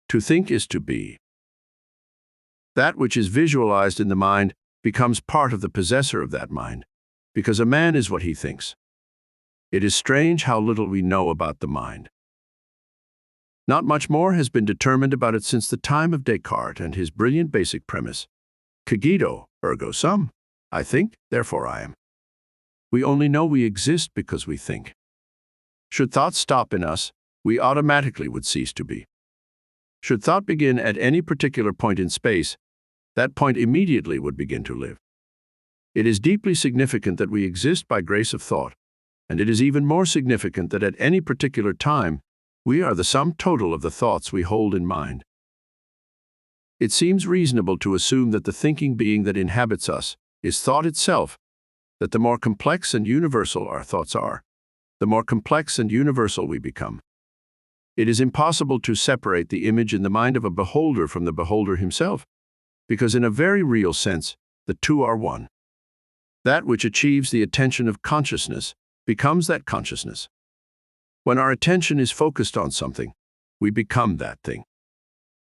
To think is to be. That which is visualized in the mind becomes part of the possessor of that mind, because a man is what he thinks. It is strange how little we know about the mind. Not much more has been determined about it since the time of Descartes and his brilliant basic premise, cogito, ergo sum. I think, therefore I am. We only know we exist because we think. Should thought stop in us, we automatically would cease to be. Should thought begin at any particular point in space, that point immediately would begin to live. It is deeply significant that we exist by grace of thought, and it is even more significant that at any particular time, we are the sum total of the thoughts we hold in mind. It seems reasonable to assume that the thinking being that inhabits us is thought itself, that the more complex and universal our thoughts are, the more complex and universal we become. It is impossible to separate the image in the mind of a beholder from the beholder himself, because in a very real sense, the two are one. That which achieves the attention of consciousness becomes that consciousness. When our attention is focused on something, we become that thing.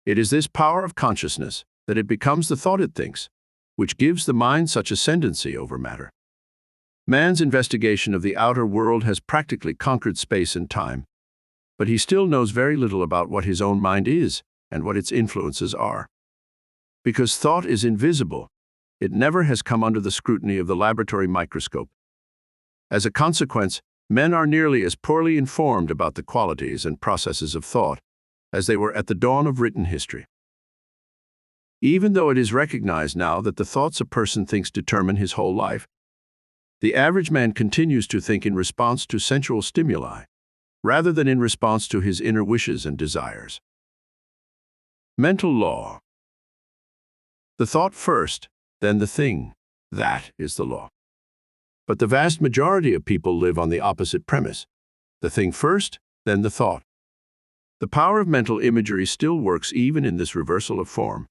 It is this power of consciousness, that it becomes the thought it thinks, which gives the mind such ascendancy over matter. Man's investigation of the outer world has practically conquered space and time, but he still knows very little about what his own mind is and what its influences are. Because thought is invisible, it never has come under the scrutiny of the laboratory microscope. As a consequence, men are nearly as poorly informed about the qualities and processes of thought as they were at the dawn of written history. Even though it is recognized now that the thoughts a person thinks determine his whole life, the average man continues to think in response to sensual stimuli, rather than in response to his inner wishes and desires. Mental law. The thought first, then the thing. That is the law. But the vast majority of people live on the opposite premise. The thing first, then the thought. The power of mental imagery still works even in this reversal of form.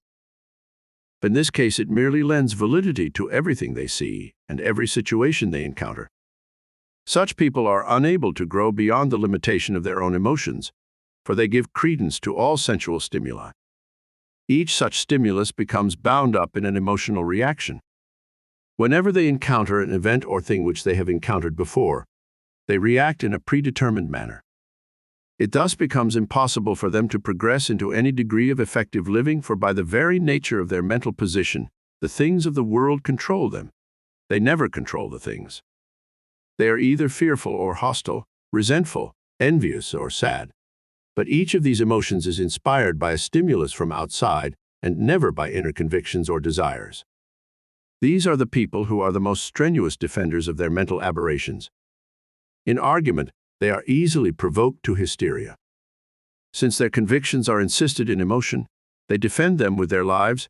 But in this case, it merely lends validity to everything they see and every situation they encounter. Such people are unable to grow beyond the limitation of their own emotions, for they give credence to all sensual stimuli. Each such stimulus becomes bound up in an emotional reaction. Whenever they encounter an event or thing which they have encountered before, they react in a predetermined manner. It thus becomes impossible for them to progress into any degree of effective living, for by the very nature of their mental position, the things of the world control them. They never control the things. They are either fearful or hostile, resentful, envious or sad. But each of these emotions is inspired by a stimulus from outside and never by inner convictions or desires. These are the people who are the most strenuous defenders of their mental aberrations. In argument, they are easily provoked to hysteria. Since their convictions are insisted in emotion, they defend them with their lives,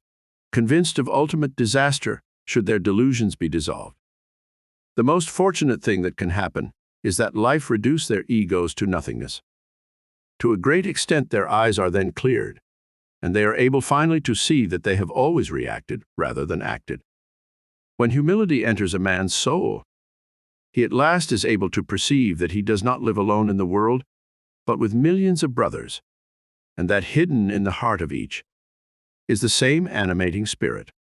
convinced of ultimate disaster should their delusions be dissolved. The most fortunate thing that can happen is that life reduce their egos to nothingness. To a great extent, their eyes are then cleared, and they are able finally to see that they have always reacted rather than acted. When humility enters a man's soul, he at last is able to perceive that he does not live alone in the world, but with millions of brothers, and that hidden in the heart of each is the same animating spirit.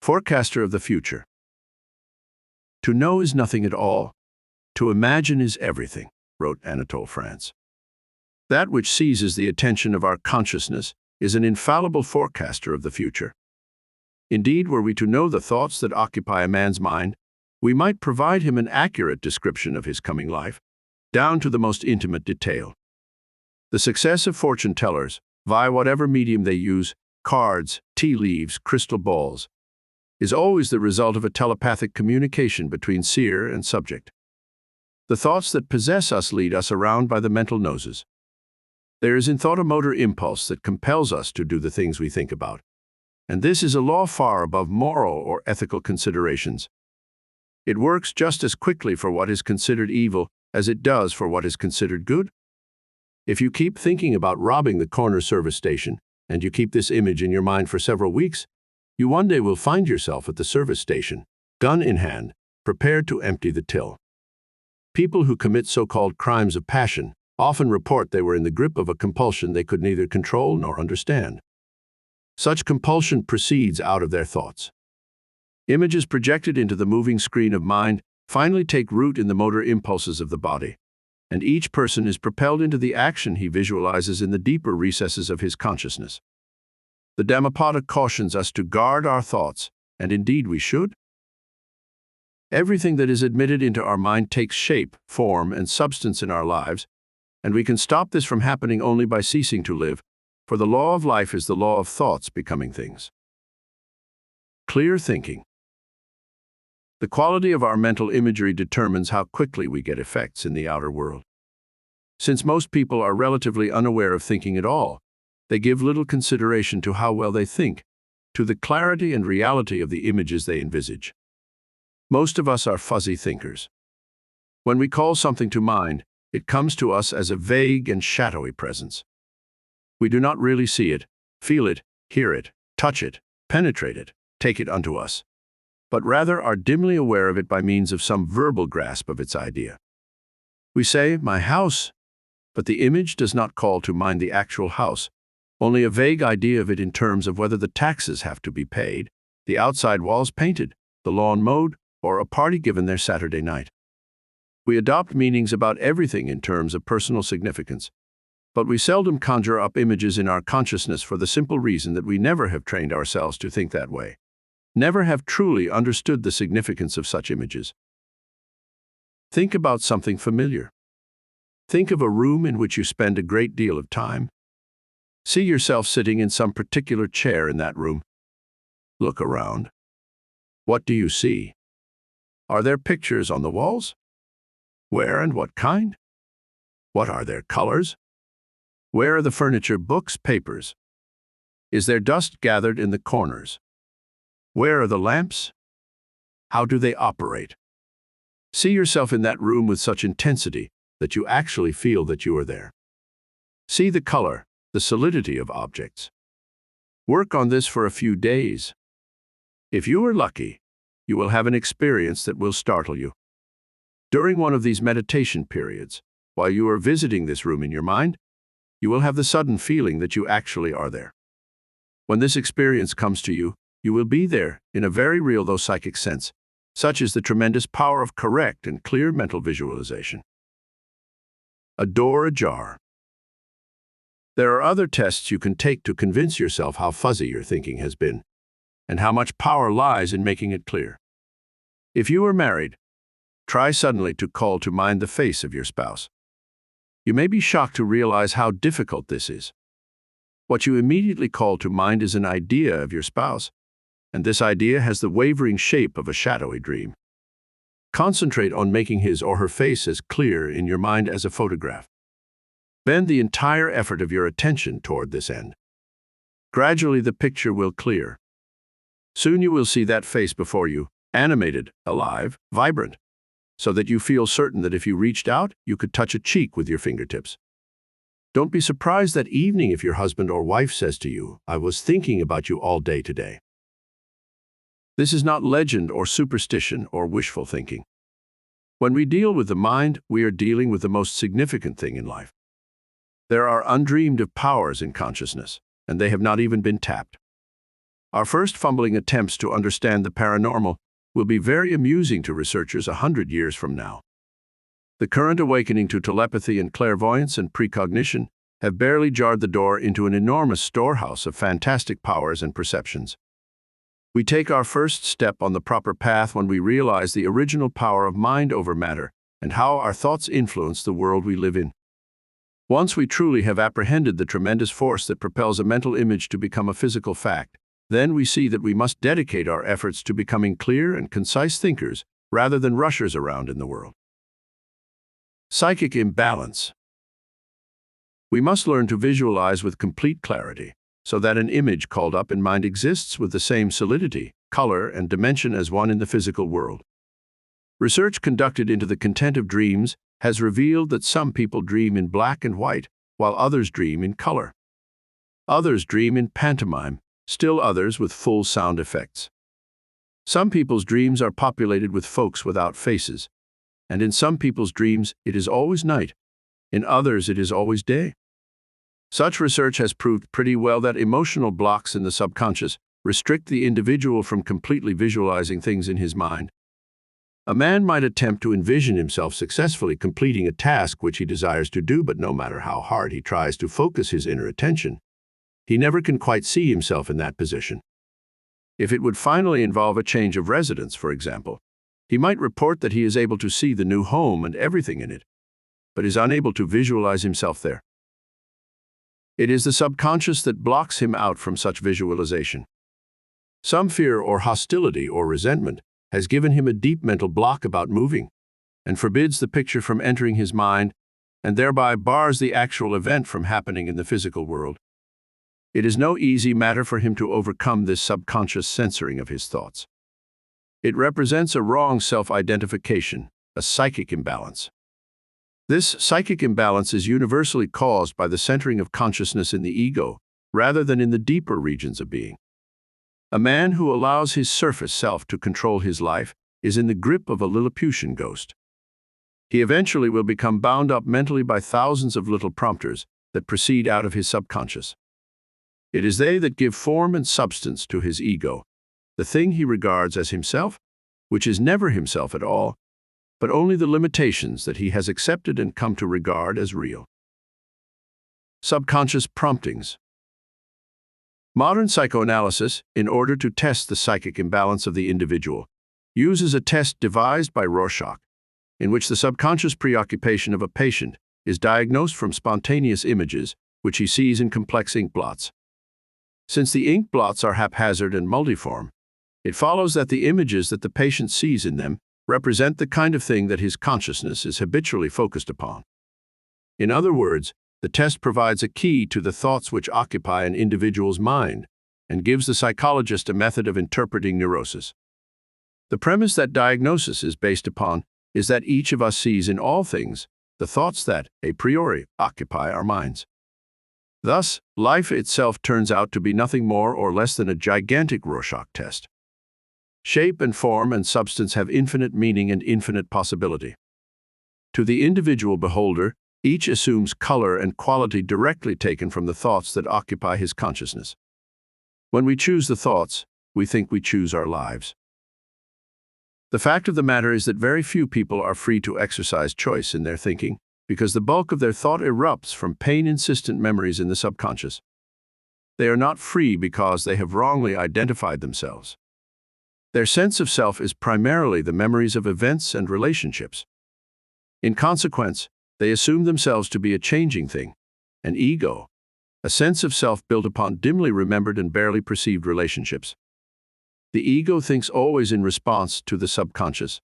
Forecaster of the future. To know is nothing at all. To imagine is everything, wrote Anatole France. That which seizes the attention of our consciousness is an infallible forecaster of the future. Indeed, were we to know the thoughts that occupy a man's mind, we might provide him an accurate description of his coming life, down to the most intimate detail. The success of fortune tellers, via whatever medium they use, cards, tea leaves, crystal balls, is always the result of a telepathic communication between seer and subject. The thoughts that possess us lead us around by the mental noses. There is in thought a motor impulse that compels us to do the things we think about, and this is a law far above moral or ethical considerations. It works just as quickly for what is considered evil as it does for what is considered good. If you keep thinking about robbing the corner service station, and you keep this image in your mind for several weeks, you one day will find yourself at the service station, gun in hand, prepared to empty the till. People who commit so-called crimes of passion often report they were in the grip of a compulsion they could neither control nor understand. Such compulsion proceeds out of their thoughts. Images projected into the moving screen of mind finally take root in the motor impulses of the body, and each person is propelled into the action he visualizes in the deeper recesses of his consciousness. The Dhammapada cautions us to guard our thoughts, and indeed we should. Everything that is admitted into our mind takes shape, form, and substance in our lives, and we can stop this from happening only by ceasing to live, for the law of life is the law of thoughts becoming things. Clear thinking. The quality of our mental imagery determines how quickly we get effects in the outer world. Since most people are relatively unaware of thinking at all, they give little consideration to how well they think, to the clarity and reality of the images they envisage. Most of us are fuzzy thinkers. When we call something to mind, it comes to us as a vague and shadowy presence. We do not really see it, feel it, hear it, touch it, penetrate it, take it unto us, but rather are dimly aware of it by means of some verbal grasp of its idea. We say, "my house," but the image does not call to mind the actual house, only a vague idea of it in terms of whether the taxes have to be paid, the outside walls painted, the lawn mowed, or a party given their Saturday night. We adopt meanings about everything in terms of personal significance, but we seldom conjure up images in our consciousness for the simple reason that we never have trained ourselves to think that way, never have truly understood the significance of such images. Think about something familiar. Think of a room in which you spend a great deal of time. See yourself sitting in some particular chair in that room. Look around. What do you see? Are there pictures on the walls? Where and what kind? What are their colors? Where are the furniture, books, papers? Is there dust gathered in the corners? Where are the lamps? How do they operate? See yourself in that room with such intensity that you actually feel that you are there. See the color, the solidity of objects. Work on this for a few days. If you are lucky, you will have an experience that will startle you. During one of these meditation periods, while you are visiting this room in your mind, you will have the sudden feeling that you actually are there. When this experience comes to you, you will be there in a very real though psychic sense. Such is the tremendous power of correct and clear mental visualization. A door ajar. There are other tests you can take to convince yourself how fuzzy your thinking has been, and how much power lies in making it clear. If you are married, try suddenly to call to mind the face of your spouse. You may be shocked to realize how difficult this is. What you immediately call to mind is an idea of your spouse, and this idea has the wavering shape of a shadowy dream. Concentrate on making his or her face as clear in your mind as a photograph. Bend the entire effort of your attention toward this end. Gradually the picture will clear. Soon you will see that face before you, animated, alive, vibrant, so that you feel certain that if you reached out, you could touch a cheek with your fingertips. Don't be surprised that evening if your husband or wife says to you, "I was thinking about you all day today." This is not legend or superstition or wishful thinking. When we deal with the mind, we are dealing with the most significant thing in life. There are undreamed of powers in consciousness, and they have not even been tapped. Our first fumbling attempts to understand the paranormal will be very amusing to researchers 100 years from now. The current awakening to telepathy and clairvoyance and precognition have barely jarred the door into an enormous storehouse of fantastic powers and perceptions. We take our first step on the proper path when we realize the original power of mind over matter and how our thoughts influence the world we live in. Once we truly have apprehended the tremendous force that propels a mental image to become a physical fact, then we see that we must dedicate our efforts to becoming clear and concise thinkers rather than rushers around in the world. Psychic imbalance. We must learn to visualize with complete clarity so that an image called up in mind exists with the same solidity, color, and dimension as one in the physical world. Research conducted into the content of dreams has revealed that some people dream in black and white, while others dream in color. Others dream in pantomime, still others with full sound effects. Some people's dreams are populated with folks without faces, and in some people's dreams it is always night. In others, it is always day. Such research has proved pretty well that emotional blocks in the subconscious restrict the individual from completely visualizing things in his mind. A man might attempt to envision himself successfully completing a task which he desires to do, but no matter how hard he tries to focus his inner attention, he never can quite see himself in that position. If it would finally involve a change of residence, for example, he might report that he is able to see the new home and everything in it, but is unable to visualize himself there. It is the subconscious that blocks him out from such visualization. Some fear or hostility or resentment has given him a deep mental block about moving, and forbids the picture from entering his mind, and thereby bars the actual event from happening in the physical world. It is no easy matter for him to overcome this subconscious censoring of his thoughts. It represents a wrong self-identification, a psychic imbalance. This psychic imbalance is universally caused by the centering of consciousness in the ego, rather than in the deeper regions of being. A man who allows his surface self to control his life is in the grip of a Lilliputian ghost. He eventually will become bound up mentally by thousands of little prompters that proceed out of his subconscious. It is they that give form and substance to his ego, the thing he regards as himself, which is never himself at all, but only the limitations that he has accepted and come to regard as real. Subconscious promptings. Modern psychoanalysis, in order to test the psychic imbalance of the individual, uses a test devised by Rosock, in which the subconscious preoccupation of a patient is diagnosed from spontaneous images which he sees in complex ink blots. Since the ink blots are haphazard and multiform, it follows that the images that the patient sees in them represent the kind of thing that his consciousness is habitually focused upon. In other words, the test provides a key to the thoughts which occupy an individual's mind and gives the psychologist a method of interpreting neurosis. The premise that diagnosis is based upon is that each of us sees in all things the thoughts that, a priori, occupy our minds. Thus, life itself turns out to be nothing more or less than a gigantic Rorschach test. Shape and form and substance have infinite meaning and infinite possibility. To the individual beholder, each assumes color and quality directly taken from the thoughts that occupy his consciousness. When we choose the thoughts, we think we choose our lives. The fact of the matter is that very few people are free to exercise choice in their thinking, because the bulk of their thought erupts from pain-insistent memories in the subconscious. They are not free because they have wrongly identified themselves. Their sense of self is primarily the memories of events and relationships. In consequence, they assume themselves to be a changing thing, an ego, a sense of self built upon dimly remembered and barely perceived relationships. The ego thinks always in response to the subconscious.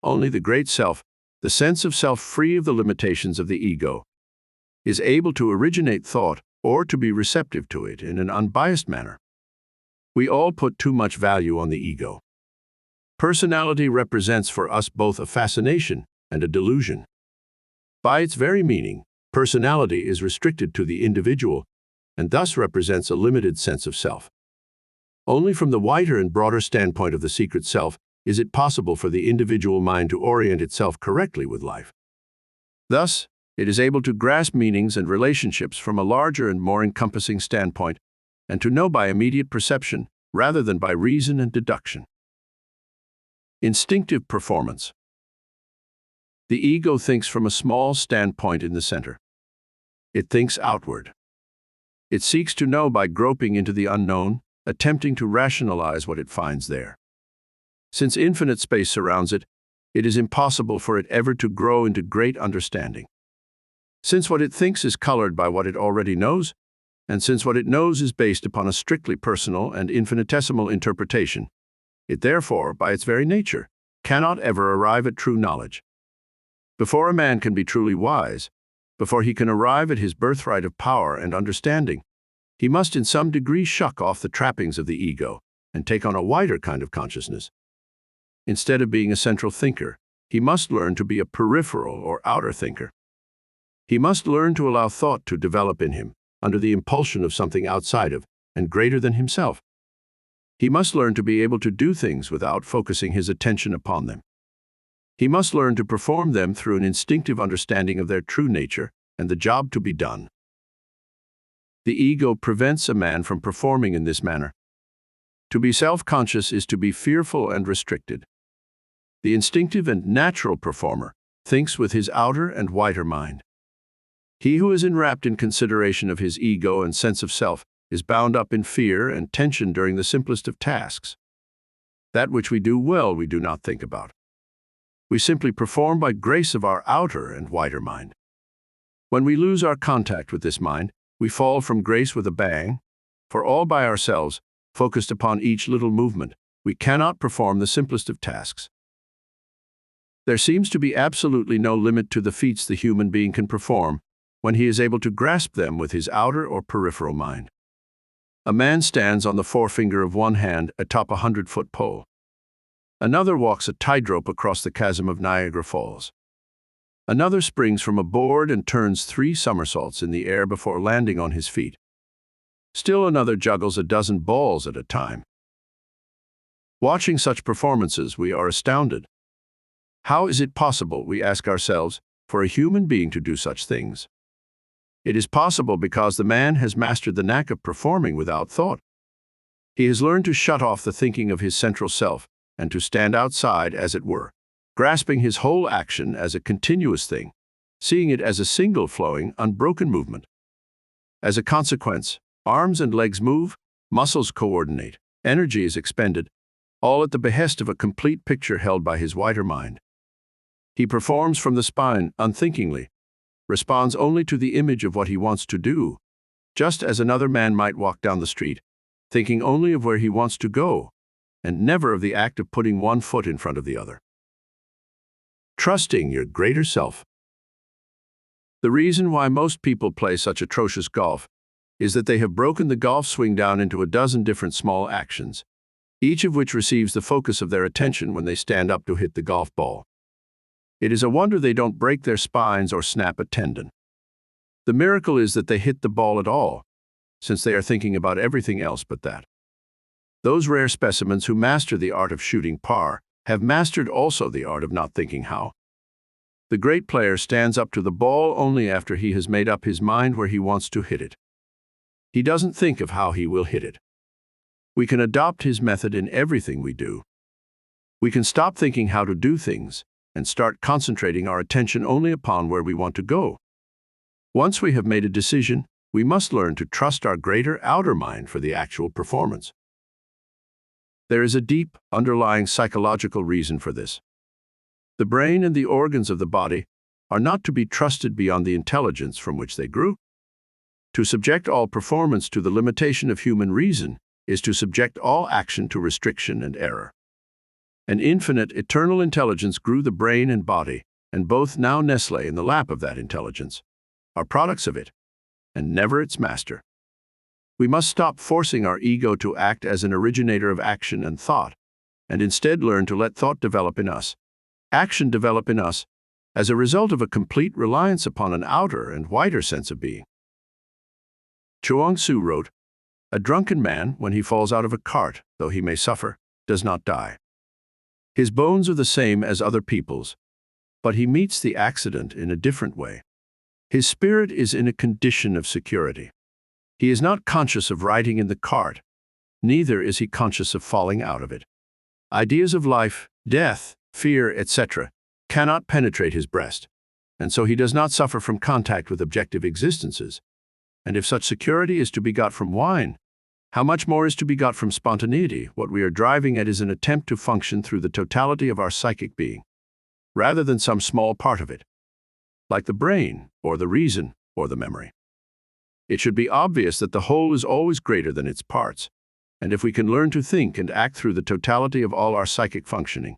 Only the great self, the sense of self free of the limitations of the ego, is able to originate thought or to be receptive to it in an unbiased manner. We all put too much value on the ego. Personality represents for us both a fascination and a delusion. By its very meaning, personality is restricted to the individual and thus represents a limited sense of self. Only from the wider and broader standpoint of the secret self is it possible for the individual mind to orient itself correctly with life. Thus, it is able to grasp meanings and relationships from a larger and more encompassing standpoint, and to know by immediate perception rather than by reason and deduction. Instinctive performance. The ego thinks from a small standpoint in the center. It thinks outward. It seeks to know by groping into the unknown, attempting to rationalize what it finds there. Since infinite space surrounds it, it is impossible for it ever to grow into great understanding. Since what it thinks is colored by what it already knows, and since what it knows is based upon a strictly personal and infinitesimal interpretation, it therefore, by its very nature, cannot ever arrive at true knowledge. Before a man can be truly wise, before he can arrive at his birthright of power and understanding, he must in some degree shuck off the trappings of the ego and take on a wider kind of consciousness. Instead of being a central thinker, he must learn to be a peripheral or outer thinker. He must learn to allow thought to develop in him under the impulsion of something outside of and greater than himself. He must learn to be able to do things without focusing his attention upon them. He must learn to perform them through an instinctive understanding of their true nature and the job to be done. The ego prevents a man from performing in this manner. To be self-conscious is to be fearful and restricted. The instinctive and natural performer thinks with his outer and wider mind. He who is enwrapped in consideration of his ego and sense of self is bound up in fear and tension during the simplest of tasks. That which we do well we do not think about. We simply perform by grace of our outer and wider mind. When we lose our contact with this mind, we fall from grace with a bang, for all by ourselves, focused upon each little movement, we cannot perform the simplest of tasks. There seems to be absolutely no limit to the feats the human being can perform when he is able to grasp them with his outer or peripheral mind. A man stands on the forefinger of one hand atop a 100-foot pole. Another walks a tightrope across the chasm of Niagara Falls. Another springs from a board and turns 3 somersaults in the air before landing on his feet. Still another juggles a dozen balls at a time. Watching such performances, we are astounded. How is it possible, we ask ourselves, for a human being to do such things? It is possible because the man has mastered the knack of performing without thought. He has learned to shut off the thinking of his central self and to stand outside, as it were, grasping his whole action as a continuous thing, seeing it as a single flowing, unbroken movement. As a consequence, arms and legs move, muscles coordinate, energy is expended, all at the behest of a complete picture held by his wider mind. He performs from the spine, unthinkingly, responds only to the image of what he wants to do, just as another man might walk down the street, thinking only of where he wants to go, and never of the act of putting one foot in front of the other. Trusting your greater self. The reason why most people play such atrocious golf is that they have broken the golf swing down into a dozen different small actions, each of which receives the focus of their attention when they stand up to hit the golf ball. It is a wonder they don't break their spines or snap a tendon. The miracle is that they hit the ball at all, since they are thinking about everything else but that. Those rare specimens who master the art of shooting par have mastered also the art of not thinking how. The great player stands up to the ball only after he has made up his mind where he wants to hit it. He doesn't think of how he will hit it. We can adopt his method in everything we do. We can stop thinking how to do things and start concentrating our attention only upon where we want to go. Once we have made a decision, we must learn to trust our greater outer mind for the actual performance. There is a deep, underlying psychological reason for this. The brain and the organs of the body are not to be trusted beyond the intelligence from which they grew. To subject all performance to the limitation of human reason is to subject all action to restriction and error. An infinite, eternal intelligence grew the brain and body, and both now nestle in the lap of that intelligence, are products of it, and never its master. We must stop forcing our ego to act as an originator of action and thought, and instead learn to let thought develop in us, action develop in us, as a result of a complete reliance upon an outer and wider sense of being. Chuang Tzu wrote, "A drunken man, when he falls out of a cart, though he may suffer, does not die. His bones are the same as other people's, but he meets the accident in a different way. His spirit is in a condition of security. He is not conscious of riding in the cart, neither is he conscious of falling out of it. Ideas of life, death, fear, etc. cannot penetrate his breast, and so he does not suffer from contact with objective existences. And if such security is to be got from wine, how much more is to be got from spontaneity? What we are driving at is an attempt to function through the totality of our psychic being, rather than some small part of it, like the brain, or the reason, or the memory. It should be obvious that the whole is always greater than its parts, and if we can learn to think and act through the totality of all our psychic functioning,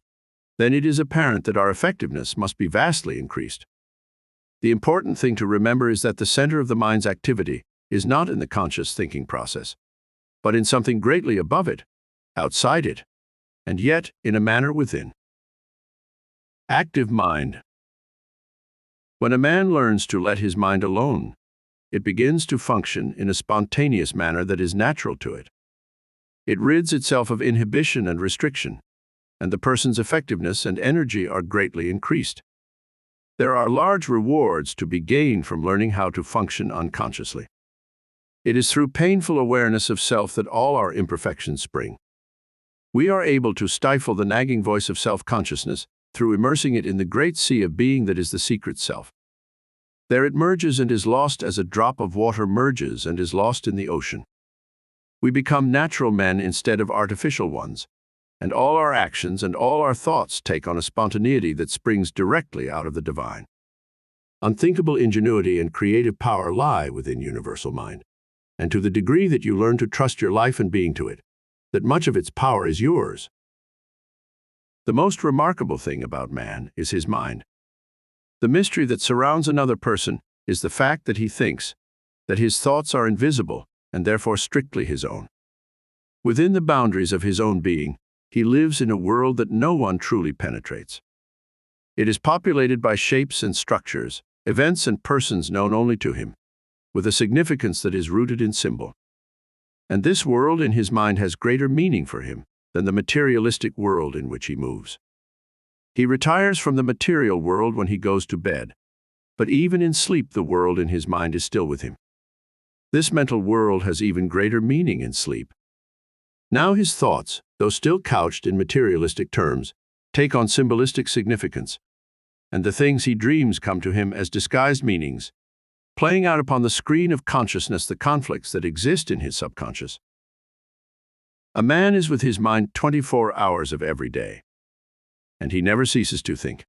then it is apparent that our effectiveness must be vastly increased. The important thing to remember is that the center of the mind's activity is not in the conscious thinking process, but in something greatly above it, outside it, and yet in a manner within. Active mind. When a man learns to let his mind alone, it begins to function in a spontaneous manner that is natural to it. It rids itself of inhibition and restriction, and the person's effectiveness and energy are greatly increased. There are large rewards to be gained from learning how to function unconsciously. It is through painful awareness of self that all our imperfections spring. We are able to stifle the nagging voice of self-consciousness through immersing it in the great sea of being that is the secret self. There it merges and is lost as a drop of water merges and is lost in the ocean. We become natural men instead of artificial ones, and all our actions and all our thoughts take on a spontaneity that springs directly out of the divine. Unthinkable ingenuity and creative power lie within universal mind, and to the degree that you learn to trust your life and being to it, that much of its power is yours. The most remarkable thing about man is his mind. The mystery that surrounds another person is the fact that he thinks, that his thoughts are invisible and therefore strictly his own. Within the boundaries of his own being, he lives in a world that no one truly penetrates. It is populated by shapes and structures, events and persons known only to him, with a significance that is rooted in symbol. And this world in his mind has greater meaning for him than the materialistic world in which he moves. He retires from the material world when he goes to bed, but even in sleep the world in his mind is still with him. This mental world has even greater meaning in sleep. Now his thoughts, though still couched in materialistic terms, take on symbolistic significance, and the things he dreams come to him as disguised meanings, playing out upon the screen of consciousness the conflicts that exist in his subconscious. A man is with his mind 24 hours of every day, and he never ceases to think.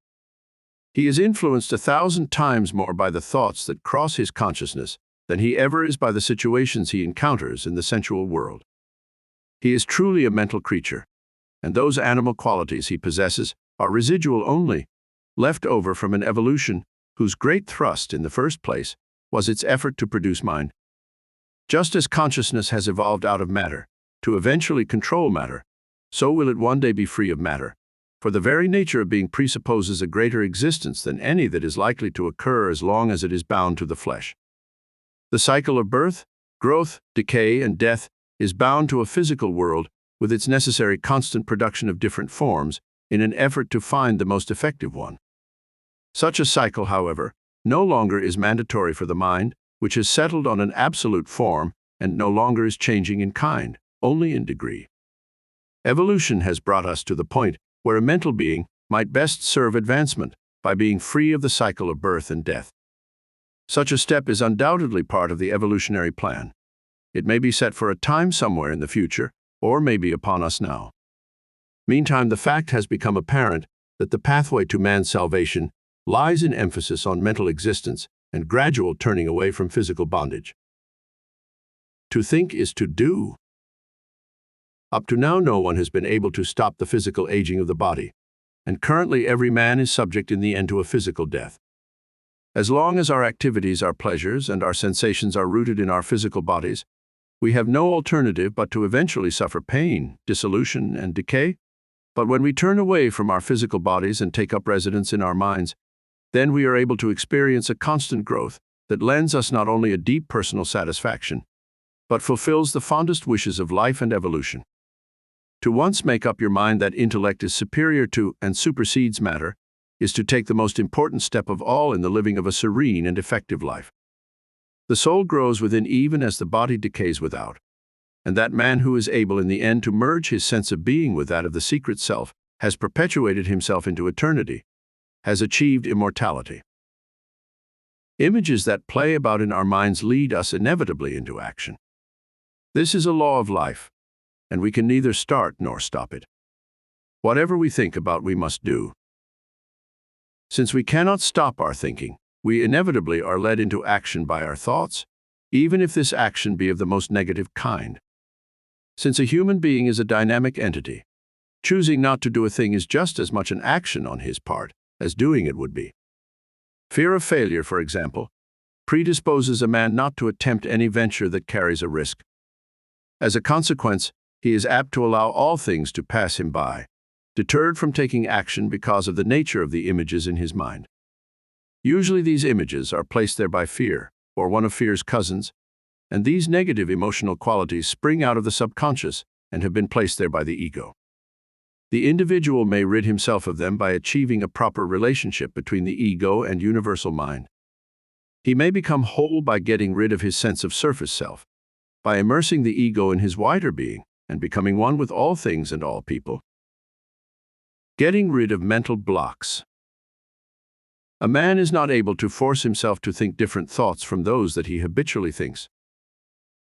He is influenced 1,000 times more by the thoughts that cross his consciousness than he ever is by the situations he encounters in the sensual world. He is truly a mental creature, and those animal qualities he possesses are residual only, left over from an evolution whose great thrust in the first place was its effort to produce mind. Just as consciousness has evolved out of matter to eventually control matter, so will it one day be free of matter, for the very nature of being presupposes a greater existence than any that is likely to occur as long as it is bound to the flesh. The cycle of birth, growth, decay, and death is bound to a physical world with its necessary constant production of different forms in an effort to find the most effective one. Such a cycle, however, no longer is mandatory for the mind, which has settled on an absolute form and no longer is changing in kind, only in degree. Evolution has brought us to the point where a mental being might best serve advancement by being free of the cycle of birth and death. Such a step is undoubtedly part of the evolutionary plan. It may be set for a time somewhere in the future, or may be upon us now. Meantime, the fact has become apparent that the pathway to man's salvation lies in emphasis on mental existence and gradual turning away from physical bondage. To think is to do. Up to now, no one has been able to stop the physical aging of the body, and currently every man is subject in the end to a physical death. As long as our activities, our pleasures, and our sensations are rooted in our physical bodies, we have no alternative but to eventually suffer pain, dissolution, and decay. But when we turn away from our physical bodies and take up residence in our minds, then we are able to experience a constant growth that lends us not only a deep personal satisfaction, but fulfills the fondest wishes of life and evolution. To once make up your mind that intellect is superior to and supersedes matter is to take the most important step of all in the living of a serene and effective life. The soul grows within even as the body decays without, and that man who is able in the end to merge his sense of being with that of the secret self has perpetuated himself into eternity, has achieved immortality. Images that play about in our minds lead us inevitably into action. This is a law of life, and we can neither start nor stop it. Whatever we think about, we must do. Since we cannot stop our thinking, we inevitably are led into action by our thoughts, even if this action be of the most negative kind. Since a human being is a dynamic entity, choosing not to do a thing is just as much an action on his part as doing it would be. Fear of failure, for example, predisposes a man not to attempt any venture that carries a risk. As a consequence, he is apt to allow all things to pass him by, deterred from taking action because of the nature of the images in his mind. Usually these images are placed there by fear, or one of fear's cousins, and these negative emotional qualities spring out of the subconscious and have been placed there by the ego. The individual may rid himself of them by achieving a proper relationship between the ego and universal mind. He may become whole by getting rid of his sense of surface self, by immersing the ego in his wider being and becoming one with all things and all people. Getting rid of mental blocks. A man is not able to force himself to think different thoughts from those that he habitually thinks.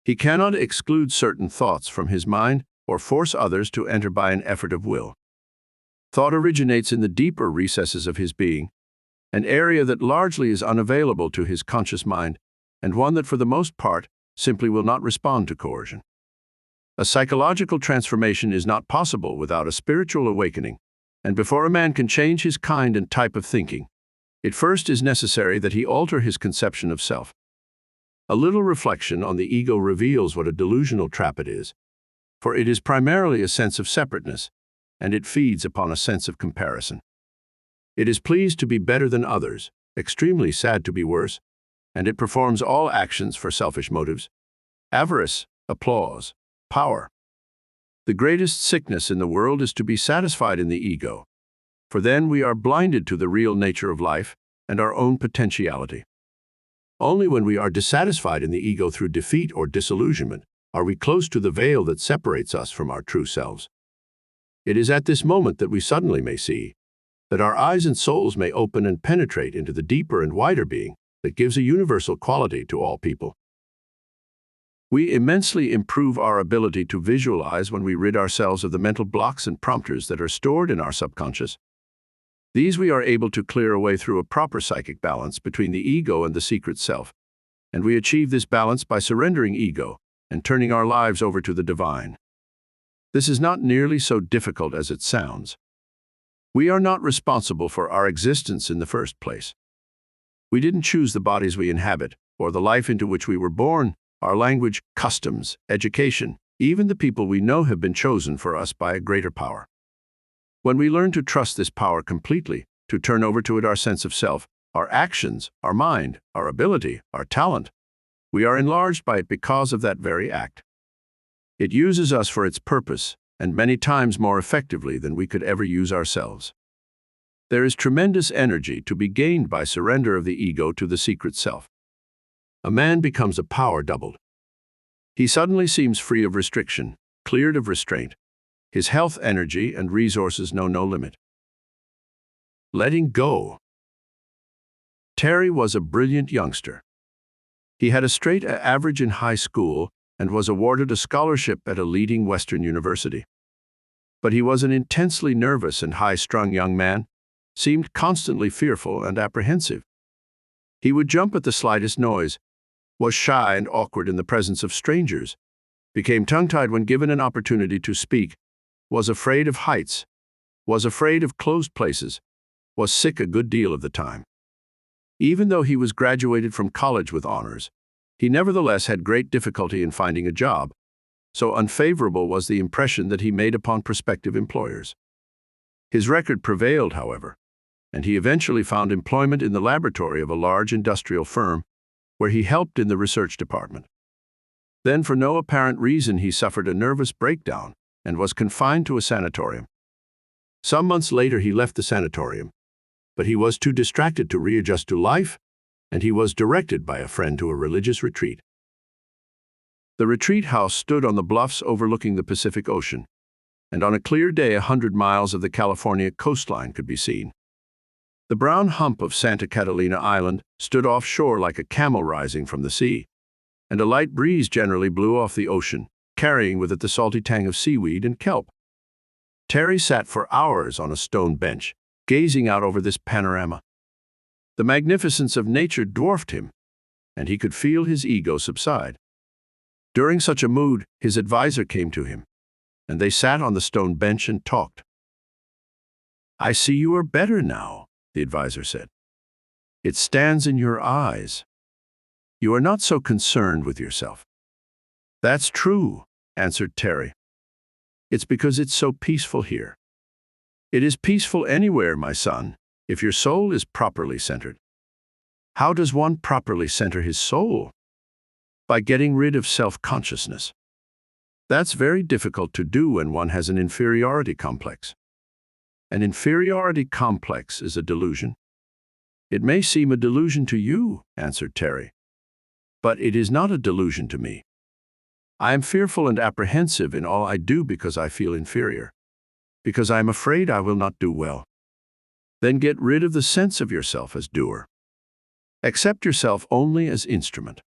He cannot exclude certain thoughts from his mind or force others to enter by an effort of will. Thought originates in the deeper recesses of his being, an area that largely is unavailable to his conscious mind, and one that for the most part simply will not respond to coercion. A psychological transformation is not possible without a spiritual awakening, and before a man can change his kind and type of thinking, it first is necessary that he alter his conception of self. A little reflection on the ego reveals what a delusional trap it is, for it is primarily a sense of separateness, and it feeds upon a sense of comparison. It is pleased to be better than others, extremely sad to be worse, and it performs all actions for selfish motives: avarice, applause, power. The greatest sickness in the world is to be satisfied in the ego, for then we are blinded to the real nature of life and our own potentiality. Only when we are dissatisfied in the ego through defeat or disillusionment are we close to the veil that separates us from our true selves. It is at this moment that we suddenly may see, that our eyes and souls may open and penetrate into the deeper and wider being that gives a universal quality to all people. We immensely improve our ability to visualize when we rid ourselves of the mental blocks and prompters that are stored in our subconscious. These we are able to clear away through a proper psychic balance between the ego and the secret self, and we achieve this balance by surrendering ego and turning our lives over to the divine. This is not nearly so difficult as it sounds. We are not responsible for our existence in the first place. We didn't choose the bodies we inhabit, or the life into which we were born. Our language, customs, education, even the people we know have been chosen for us by a greater power. When we learn to trust this power completely, to turn over to it our sense of self, our actions, our mind, our ability, our talent, we are enlarged by it because of that very act. It uses us for its purpose, and many times more effectively than we could ever use ourselves. There is tremendous energy to be gained by surrender of the ego to the secret self. A man becomes a power doubled. He suddenly seems free of restriction, cleared of restraint. His health, energy, and resources know no limit. Letting go. Terry was a brilliant youngster. He had a straight A average in high school and was awarded a scholarship at a leading Western university. But he was an intensely nervous and high-strung young man, seemed constantly fearful and apprehensive. He would jump at the slightest noise, was shy and awkward in the presence of strangers, became tongue-tied when given an opportunity to speak, was afraid of heights, was afraid of closed places, was sick a good deal of the time. Even though he was graduated from college with honors, he nevertheless had great difficulty in finding a job, so unfavorable was the impression that he made upon prospective employers. His record prevailed, however, and he eventually found employment in the laboratory of a large industrial firm, where he helped in the research department. Then, for no apparent reason, he suffered a nervous breakdown and was confined to a sanatorium. Some months later, he left the sanatorium, but he was too distracted to readjust to life, and he was directed by a friend to a religious retreat. The retreat house stood on the bluffs overlooking the Pacific Ocean, and on a clear day 100 miles of the California coastline could be seen. The brown hump of Santa Catalina Island stood offshore like a camel rising from the sea, and a light breeze generally blew off the ocean, carrying with it the salty tang of seaweed and kelp. Terry sat for hours on a stone bench, gazing out over this panorama. The magnificence of nature dwarfed him, and he could feel his ego subside. During such a mood, his advisor came to him, and they sat on the stone bench and talked. "I see you are better now," the advisor said. "It stands in your eyes. You are not so concerned with yourself." "That's true," answered Terry. "It's because it's so peaceful here." "It is peaceful anywhere, my son, if your soul is properly centered." "How does one properly center his soul?" "By getting rid of self-consciousness. That's very difficult to do when one has an inferiority complex. An inferiority complex is a delusion. It may seem a delusion to you, answered Terry, but it is not a delusion to me. I am fearful and apprehensive in all I do because I feel inferior, because I am afraid I will not do well. Then get rid of the sense of yourself as doer. Accept yourself only as instrument.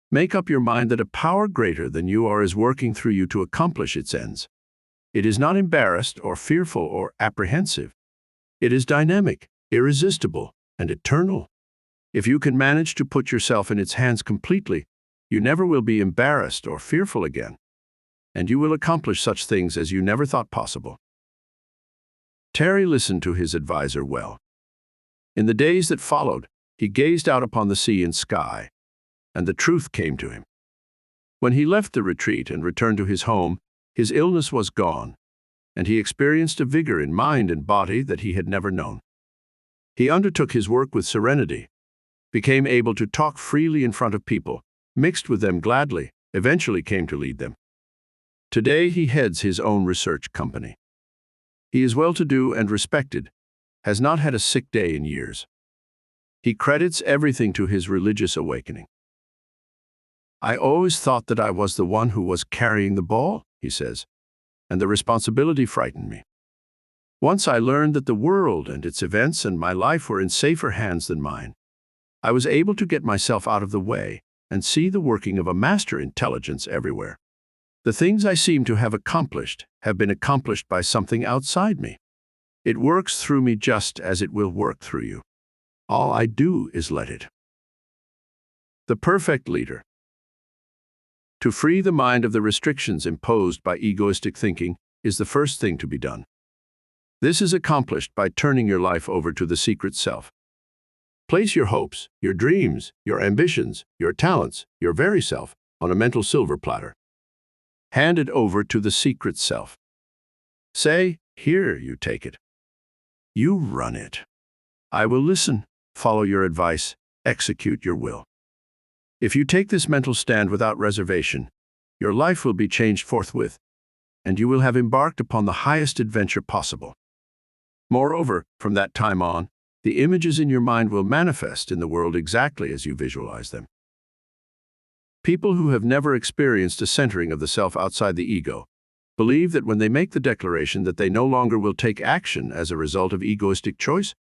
Make up your mind that a power greater than you is working through you to accomplish its ends. It is not embarrassed or fearful or apprehensive. It is dynamic, irresistible, and eternal. If you can manage to put yourself in its hands completely, you never will be embarrassed or fearful again, and you will accomplish such things as you never thought possible. Terry listened to his advisor well. In the days that followed, he gazed out upon the sea and sky, and the truth came to him. When he left the retreat and returned to his home, his illness was gone, and he experienced a vigor in mind and body that he had never known. He undertook his work with serenity, became able to talk freely in front of people, mixed with them gladly, eventually came to lead them. Today he heads his own research company. He is well-to-do and respected, has not had a sick day in years. He credits everything to his religious awakening. I always thought that I was the one who was carrying the ball, he says, and the responsibility frightened me. Once I learned that the world and its events and my life were in safer hands than mine, I was able to get myself out of the way and see the working of a master intelligence everywhere. The things I seem to have accomplished have been accomplished by something outside me. It works through me just as it will work through you. All I do is let it. The perfect leader. To free the mind of the restrictions imposed by egoistic thinking is the first thing to be done. This is accomplished by turning your life over to the secret self. Place your hopes, your dreams, your ambitions, your talents, your very self on a mental silver platter. Hand it over to the secret self. Say, "Here, you take it. You run it. I will listen, follow your advice, execute your will." If you take this mental stand without reservation, your life will be changed forthwith, and you will have embarked upon the highest adventure possible. Moreover, from that time on, the images in your mind will manifest in the world exactly as you visualize them. People who have never experienced a centering of the self outside the ego believe that when they make the declaration that they no longer will take action as a result of egoistic choice,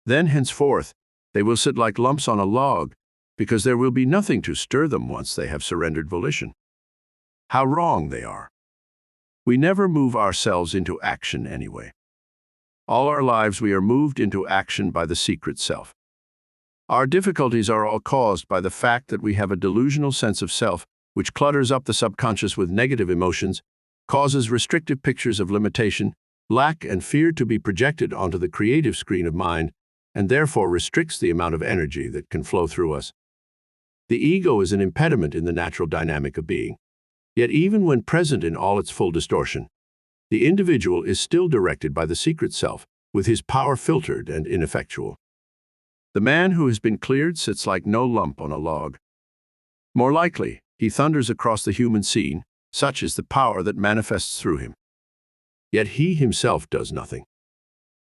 then henceforth they will sit like lumps on a log because there will be nothing to stir them once they have surrendered volition. How wrong they are. We never move ourselves into action anyway. All our lives we are moved into action by the secret self. Our difficulties are all caused by the fact that we have a delusional sense of self which clutters up the subconscious with negative emotions, causes restrictive pictures of limitation, lack, and fear to be projected onto the creative screen of mind, and therefore restricts the amount of energy that can flow through us. The ego is an impediment in the natural dynamic of being. Yet even when present in all its full distortion, the individual is still directed by the secret self, with his power filtered and ineffectual. The man who has been cleared sits like no lump on a log. More likely, he thunders across the human scene, such is the power that manifests through him. Yet he himself does nothing.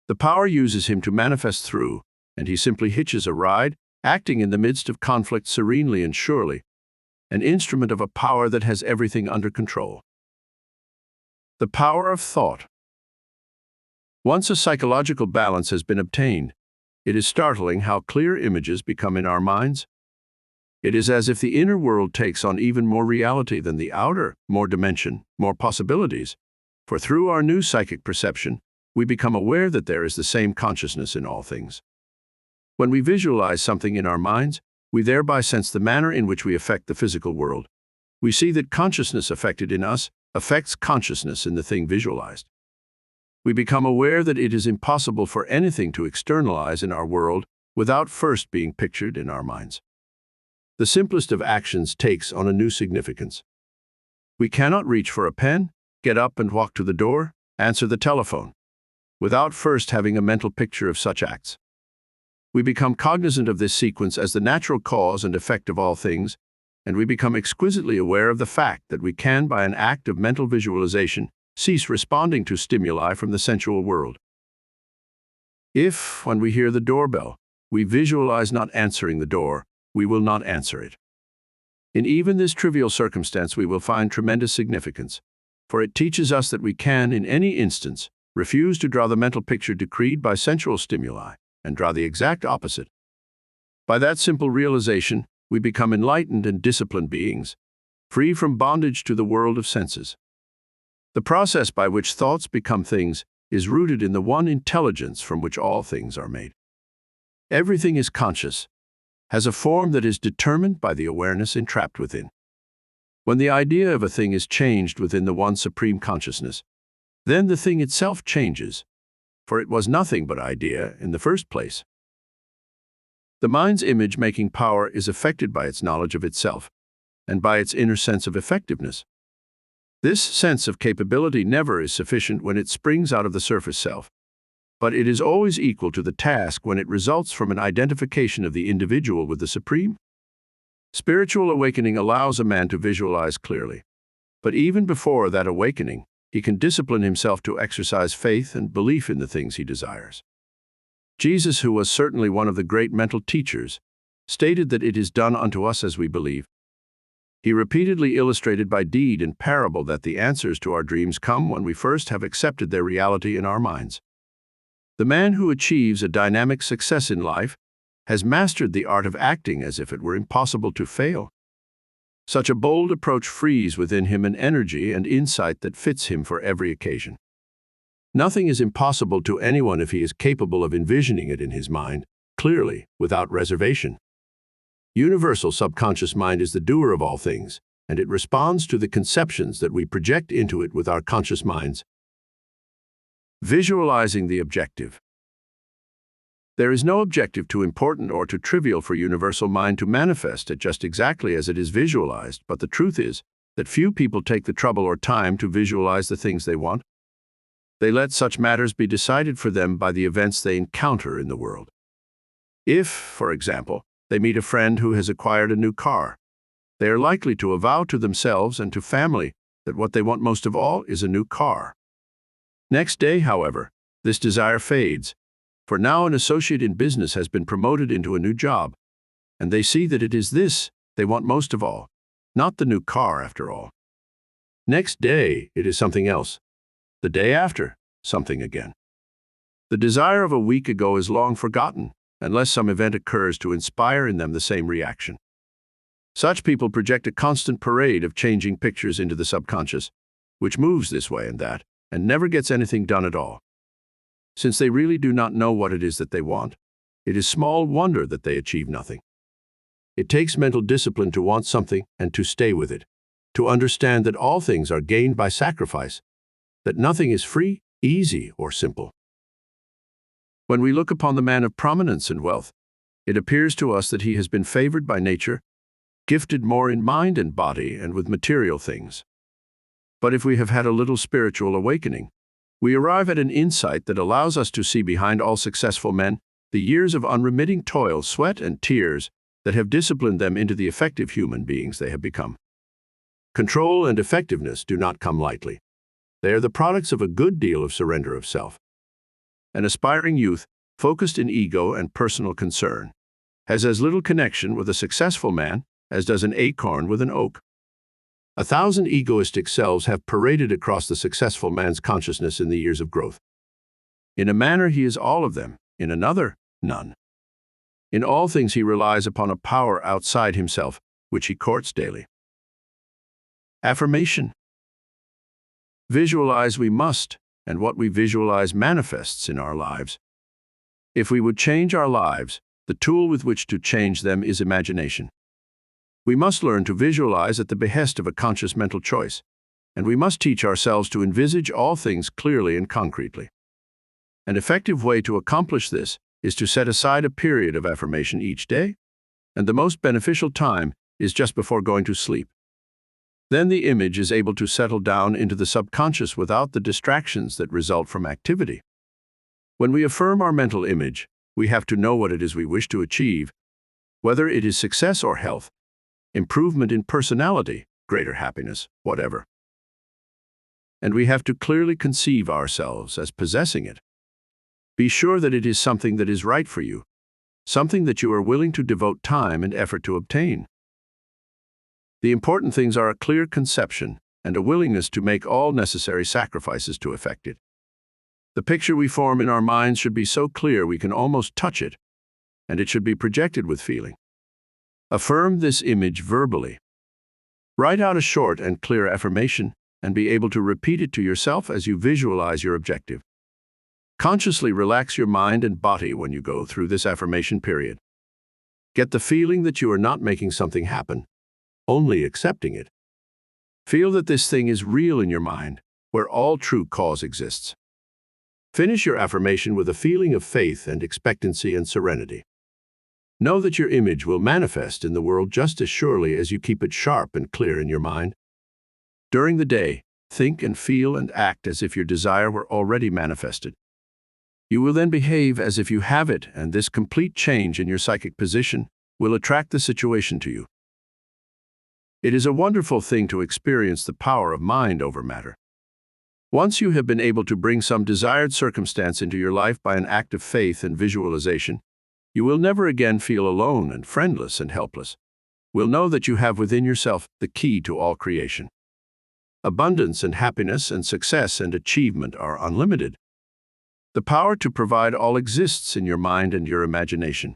The power uses him to manifest through, and he simply hitches a ride, acting in the midst of conflict serenely and surely, an instrument of a power that has everything under control. The power of thought. Once a psychological balance has been obtained, it is startling how clear images become in our minds. It is as if the inner world takes on even more reality than the outer, more dimension, more possibilities. For through our new psychic perception, we become aware that there is the same consciousness in all things. When we visualize something in our minds, we thereby sense the manner in which we affect the physical world. We see that consciousness affected in us affects consciousness in the thing visualized. We become aware that it is impossible for anything to externalize in our world without first being pictured in our minds. The simplest of actions takes on a new significance. We cannot reach for a pen, get up and walk to the door, answer the telephone, without first having a mental picture of such acts. We become cognizant of this sequence as the natural cause and effect of all things, and we become exquisitely aware of the fact that we can, by an act of mental visualization, cease responding to stimuli from the sensual world. If, when we hear the doorbell, we visualize not answering the door, we will not answer it. In even this trivial circumstance, we will find tremendous significance, for it teaches us that we can, in any instance, refuse to draw the mental picture decreed by sensual stimuli and draw the exact opposite. By that simple realization, we become enlightened and disciplined beings, free from bondage to the world of senses. The process by which thoughts become things is rooted in the one intelligence from which all things are made. Everything is conscious, has a form that is determined by the awareness entrapped within. When the idea of a thing is changed within the one supreme consciousness, then the thing itself changes, for it was nothing but idea in the first place. The mind's image-making power is affected by its knowledge of itself and by its inner sense of effectiveness. This sense of capability never is sufficient when it springs out of the surface self, but it is always equal to the task when it results from an identification of the individual with the Supreme. Spiritual awakening allows a man to visualize clearly, but even before that awakening, he can discipline himself to exercise faith and belief in the things he desires. Jesus, who was certainly one of the great mental teachers, stated that it is done unto us as we believe. He repeatedly illustrated by deed and parable that the answers to our dreams come when we first have accepted their reality in our minds. The man who achieves a dynamic success in life has mastered the art of acting as if it were impossible to fail. Such a bold approach frees within him an energy and insight that fits him for every occasion. Nothing is impossible to anyone if he is capable of envisioning it in his mind, clearly, without reservation. Universal subconscious mind is the doer of all things, and it responds to the conceptions that we project into it with our conscious minds. Visualizing the objective. There is no objective too important or too trivial for universal mind to manifest it just exactly as it is visualized, but the truth is that few people take the trouble or time to visualize the things they want. They let such matters be decided for them by the events they encounter in the world. If, for example, they meet a friend who has acquired a new car, they are likely to avow to themselves and to family that what they want most of all is a new car. Next day, however, this desire fades, for now an associate in business has been promoted into a new job, and they see that it is this they want most of all, not the new car after all. Next day, it is something else. The day after, something again. The desire of a week ago is long forgotten, unless some event occurs to inspire in them the same reaction. Such people project a constant parade of changing pictures into the subconscious, which moves this way and that, and never gets anything done at all. Since they really do not know what it is that they want, it is small wonder that they achieve nothing. It takes mental discipline to want something and to stay with it, to understand that all things are gained by sacrifice, that nothing is free, easy, or simple. When we look upon the man of prominence and wealth, it appears to us that he has been favored by nature, gifted more in mind and body and with material things. But if we have had a little spiritual awakening, we arrive at an insight that allows us to see behind all successful men the years of unremitting toil, sweat, and tears that have disciplined them into the effective human beings they have become. Control and effectiveness do not come lightly. They are the products of a good deal of surrender of self. An aspiring youth, focused in ego and personal concern, has as little connection with a successful man as does an acorn with an oak. 1,000 egoistic selves have paraded across the successful man's consciousness in the years of growth. In a manner, he is all of them. In another, none. In all things, he relies upon a power outside himself, which he courts daily. Affirmation. Visualize we must, and what we visualize manifests in our lives. If we would change our lives, the tool with which to change them is imagination. We must learn to visualize at the behest of a conscious mental choice, and we must teach ourselves to envisage all things clearly and concretely. An effective way to accomplish this is to set aside a period of affirmation each day, and the most beneficial time is just before going to sleep. Then the image is able to settle down into the subconscious without the distractions that result from activity. When we affirm our mental image, we have to know what it is we wish to achieve, whether it is success or health, improvement in personality, greater happiness, whatever. And we have to clearly conceive ourselves as possessing it. Be sure that it is something that is right for you, something that you are willing to devote time and effort to obtain. The important things are a clear conception and a willingness to make all necessary sacrifices to effect it. The picture we form in our minds should be so clear we can almost touch it, and it should be projected with feeling. Affirm this image verbally. Write out a short and clear affirmation and be able to repeat it to yourself as you visualize your objective. Consciously relax your mind and body when you go through this affirmation period. Get the feeling that you are not making something happen, only accepting it. Feel that this thing is real in your mind, where all true cause exists. Finish your affirmation with a feeling of faith and expectancy and serenity. Know that your image will manifest in the world just as surely as you keep it sharp and clear in your mind. During the day, think and feel and act as if your desire were already manifested. You will then behave as if you have it, and this complete change in your psychic position will attract the situation to you. It is a wonderful thing to experience the power of mind over matter. Once you have been able to bring some desired circumstance into your life by an act of faith and visualization, you will never again feel alone and friendless and helpless. Will know that you have within yourself the key to all creation. Abundance and happiness and success and achievement are unlimited. The power to provide all exists in your mind and your imagination.